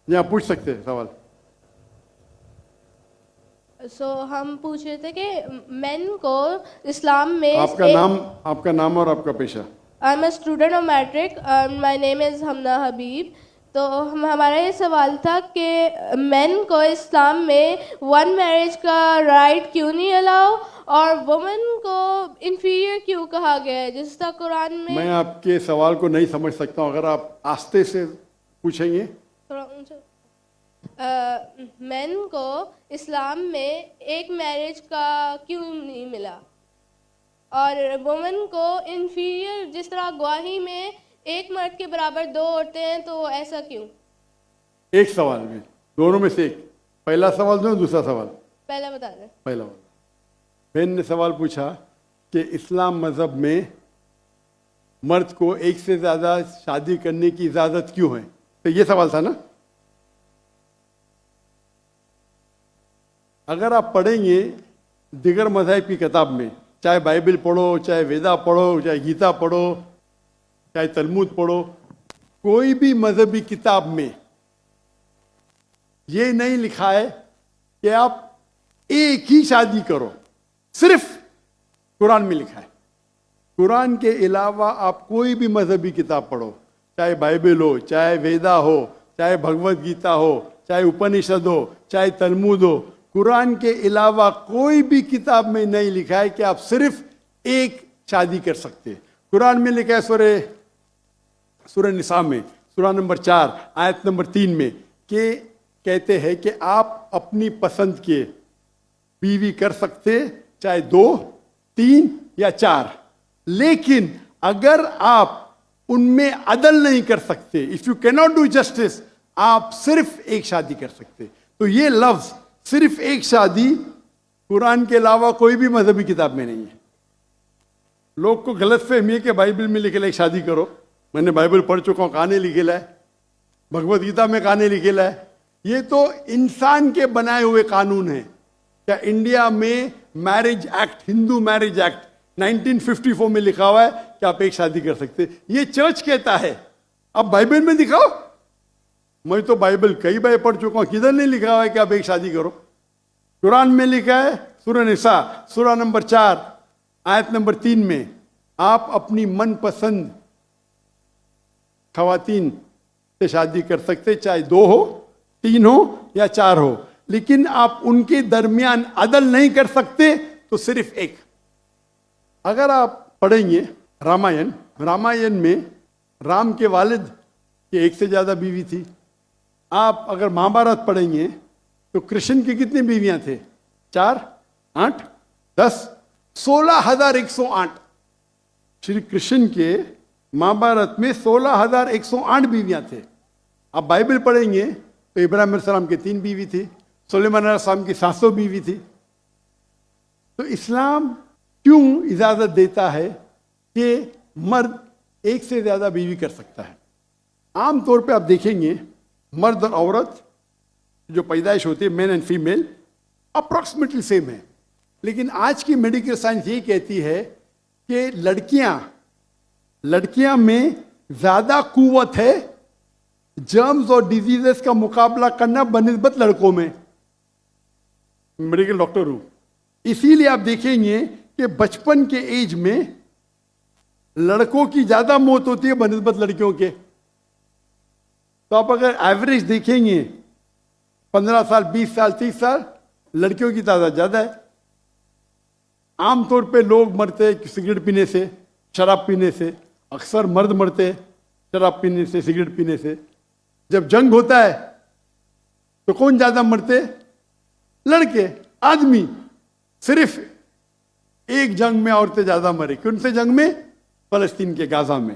जी आप पूछ सकते हैं सवाल। हम पूछ रहे थे कि मेन को इस्लाम में आपका नाम और आपका पेशा। I am a student of matric, my name is Hamna Habib. तो हमारा ये सवाल था कि मेन को इस्लाम में वन मैरिज का राइट क्यों नहीं अलाउ, और वुमेन को इंफीरियर क्यों कहा गया है, जिस तरह कुरान में। मैं आपके सवाल को नहीं समझ सकता हूँ, अगर आप आस्ते से पूछेंगे। थोड़ा ऊंचा। मेन को इस्लाम में एक मैरिज का क्यों नहीं मिला, और वुमेन को इंफीरियर, जिस तरह गवाही में एक मर्द के बराबर दो औरतें हैं, तो ऐसा क्यों? एक सवाल में, दोनों में से एक। पहला सवाल दो, दूसरा सवाल। पहला बता दें। पहला सवाल, बहन ने सवाल पूछा कि इस्लाम मजहब में मर्द को एक से ज्यादा शादी करने की इजाजत क्यों है, तो ये सवाल था ना। अगर आप पढ़ेंगे दिगर मज़हब की किताब में, चाहे बाइबल पढ़ो, चाहे वेदा पढ़ो, चाहे गीता पढ़ो, चाहे तलमूद पढ़ो, कोई भी मजहबी किताब में ये नहीं लिखा है कि आप एक ही शादी करो। सिर्फ कुरान में लिखा है। कुरान के अलावा आप कोई भी मजहबी किताब पढ़ो, चाहे बाइबल हो, चाहे वेदा हो, चाहे भगवत गीता हो, चाहे उपनिषद हो, चाहे तलमूद हो, कुरान के अलावा कोई भी किताब में नहीं लिखा है कि आप सिर्फ एक शादी कर सकते हैं। कुरान में लिखा है सूरह निसा में, सूरह नंबर 4 आयत नंबर 3 में, कि कहते हैं कि आप अपनी पसंद के बीवी कर सकते, चाहे 2, 3 या 4, लेकिन अगर आप उनमें अदल नहीं कर सकते, if you cannot do justice, आप सिर्फ एक शादी कर सकते। तो ये लफ्ज सिर्फ एक शादी कुरान के अलावा कोई भी मजहबी किताब में नहीं है। लोग को गलतफहमी है कि बाइबल में लिखेला एक शादी करो। मैंने बाइबल पढ़ चुका हूं, कहानी लिखेला है, भगवत गीता में कहानी लिखेला है। ये तो इंसान के बनाए हुए कानून है। क्या इंडिया में marriage act, Hindu marriage act 1954 में लिखा हुआ है कि आप एक शादी कर सकते, ये चर्च कहता है। अब बाइबल में दिखाओ। मैं तो बाइबल कई बार पढ़ चुका हूं, किधर नहीं लिखा हुआ है कि आप एक शादी करो। कुरान में लिखा है सूरह निसा, सूरह नंबर 4 आयत नंबर 3 में, आप अपनी मनपसंद खवातीन से शादी कर सकते, चाहे 2 हो, 3 हो या 4 हो, लेकिन आप उनके दरमियान अदल नहीं कर सकते, तो सिर्फ एक। अगर आप पढ़ेंगे रामायण में राम के वालिद की एक से ज्यादा बीवी थी। आप अगर महाभारत पढ़ेंगे तो कृष्ण की कितनी बीवियां थे? 4, 8, 10, 16,108। श्री कृष्ण के महाभारत में 16,108 बीवियां थे। आप बाइबल पढ़ेंगे तो इब्राहिम अलैहिस्सलाम की 3 बीवी थी, सुलेमान अलैहिस्सलाम की 700 बीवी थी। तो इस्लाम क्यों इजाजत देता है कि मर्द एक से ज्यादा बीवी कर सकता है? आमतौर पे आप देखेंगे मर्द और औरत जो पैदाइश होती है, main and female, approximately same है। लेकिन आज की मेडिकल साइंस ये कहती है कि लड़कियां में ज्यादा कुव्वत है जर्म्स और डिजीजेस का मुकाबला करना बनिस्बत लड़कों में। मेडिकल डॉक्टर हूं, इसीलिए आप देखेंगे कि बचपन के एज में लड़कों की ज्यादा मौत होती है बनिस्बत लड़कियों के। तो आप अगर एवरेज देखेंगे 15 साल, 20 साल, 30 साल, लड़कियों की तादाद ज्यादा है। आमतौर पे लोग मरते हैं सिगरेट पीने से, शराब पीने से। अक्सर मर्द मरते हैं शराब पीने से, सिगरेट पीने से। जब जंग होता है तो कौन ज्यादा मरते? लड़के, आदमी। सिर्फ एक जंग में औरतें ज्यादा मरी। कौन से जंग में? फलस्तीन के गाजा में।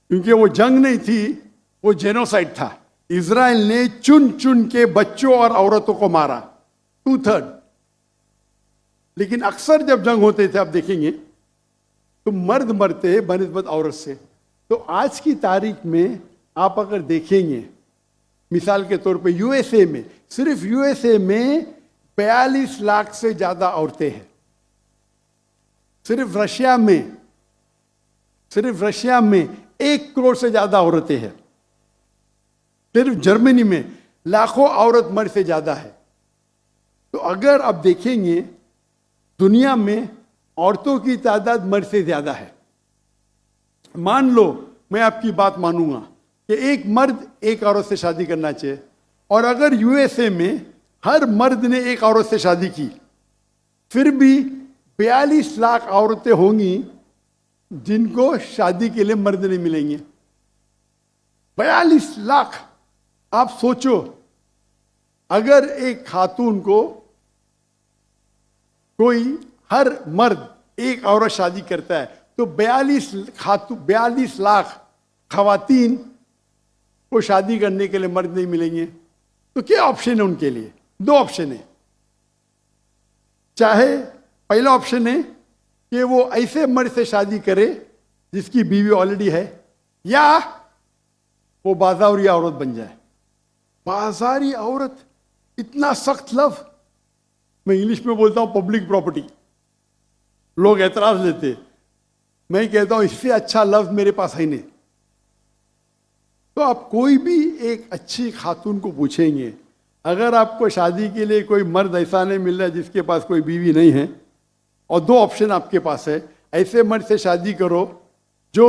क्योंकि वो जंग नहीं थी, वो जेनोसाइड था। इजराइल ने चुन चुन के बच्चों और औरतों को मारा, 2/3। लेकिन अक्सर जब जंग होते थे, आप देखेंगे तो मर्द मरते हैं बनिस्बत औरत से। तो आज की तारीख में आप अगर देखेंगे, मिसाल के तौर पे यूएसए में, सिर्फ यूएसए में 42 लाख से ज्यादा औरतें हैं। सिर्फ रशिया में 1 करोड़ से ज्यादा औरतें हैं। सिर्फ जर्मनी में लाखों औरत मर्द से ज्यादा है। तो अगर आप देखेंगे दुनिया में औरतों की तादाद मर्द से ज्यादा है। मान लो मैं आपकी बात मानूंगा कि एक मर्द एक औरत से शादी करना चाहिए, और अगर यूएसए में हर मर्द ने एक औरत से शादी की, फिर भी 42 लाख औरतें होंगी जिनको शादी के लिए मर्द नहीं मिलेंगे। 42 लाख। आप सोचो, अगर एक खातून को कोई हर मर्द एक औरत शादी करता है तो 42 लाख खवातीन को शादी करने के लिए मर्द नहीं मिलेंगे। तो क्या ऑप्शन है उनके लिए? 2 ऑप्शन है। चाहे पहला ऑप्शन है कि वो ऐसे मर्द से शादी करे जिसकी बीवी ऑलरेडी है, या वो बाजारी औरत बन जाए। बाजारी औरत, इतना सख्त लफ्ज, मैं इंग्लिश में बोलता हूं पब्लिक प्रॉपर्टी। लोग एतराज लेते, मैं कहता हूं इससे अच्छा लफ्ज मेरे पास है नहीं। तो आप कोई भी एक अच्छी खातून को पूछेंगे, अगर आपको शादी के लिए कोई मर्द ऐसा नहीं मिल रहा है जिसके पास कोई बीवी नहीं है, और 2 ऑप्शन आपके पास है, ऐसे मर्द से शादी करो जो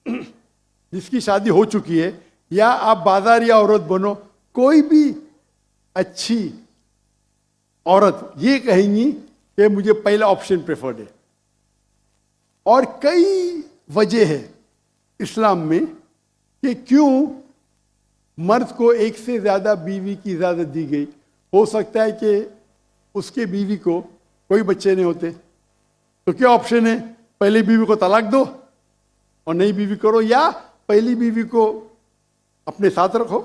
जिसकी शादी हो चुकी है, या आप बाजारी औरत बनो। कोई भी अच्छी औरत ये कहेंगी कि मुझे पहला ऑप्शन प्रेफर्ड है। और कई वजह है इस्लाम में कि क्यों मर्द को एक से ज्यादा बीवी की इजाजत दी गई। हो सकता है कि उसके बीवी को कोई बच्चे नहीं होते, तो क्या ऑप्शन है? पहली बीवी को तलाक दो और नई बीवी करो, या पहली बीवी को अपने साथ रखो,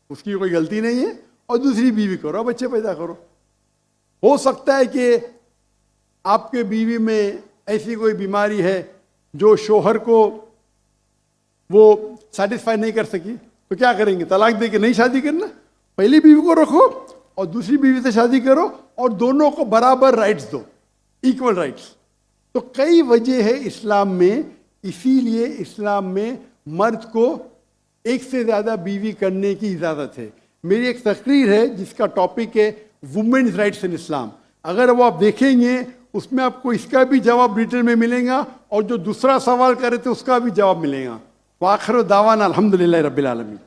उसकी कोई गलती नहीं है, और दूसरी बीवी करो, बच्चे पैदा करो। हो सकता है कि आपके बीवी में ऐसी कोई बीमारी है जो शोहर को वो सेटिस्फाई नहीं कर सकी, तो क्या करेंगे? तलाक दे के नहीं शादी करना, पहली बीवी को रखो और दूसरी बीवी से शादी करो, और दोनों को बराबर राइट्स दो, इक्वल राइट्स। तो कई वजह है इस्लाम में, इसीलिए इस्लाम में मर्द को एक से ज्यादा बीवी करने की इजाजत है। मेरी एक तकरीर है जिसका टॉपिक है वुमेन्स राइट्स इन इस्लाम। अगर वो आप देखेंगे उसमें आपको इसका भी जवाब रिटर्न में मिलेगा, और जो दूसरा सवाल करे थे उसका भी जवाब मिलेगा। वाखिर दावाना अल्हम्दुलिल्लाह रब्बिल आलमीन।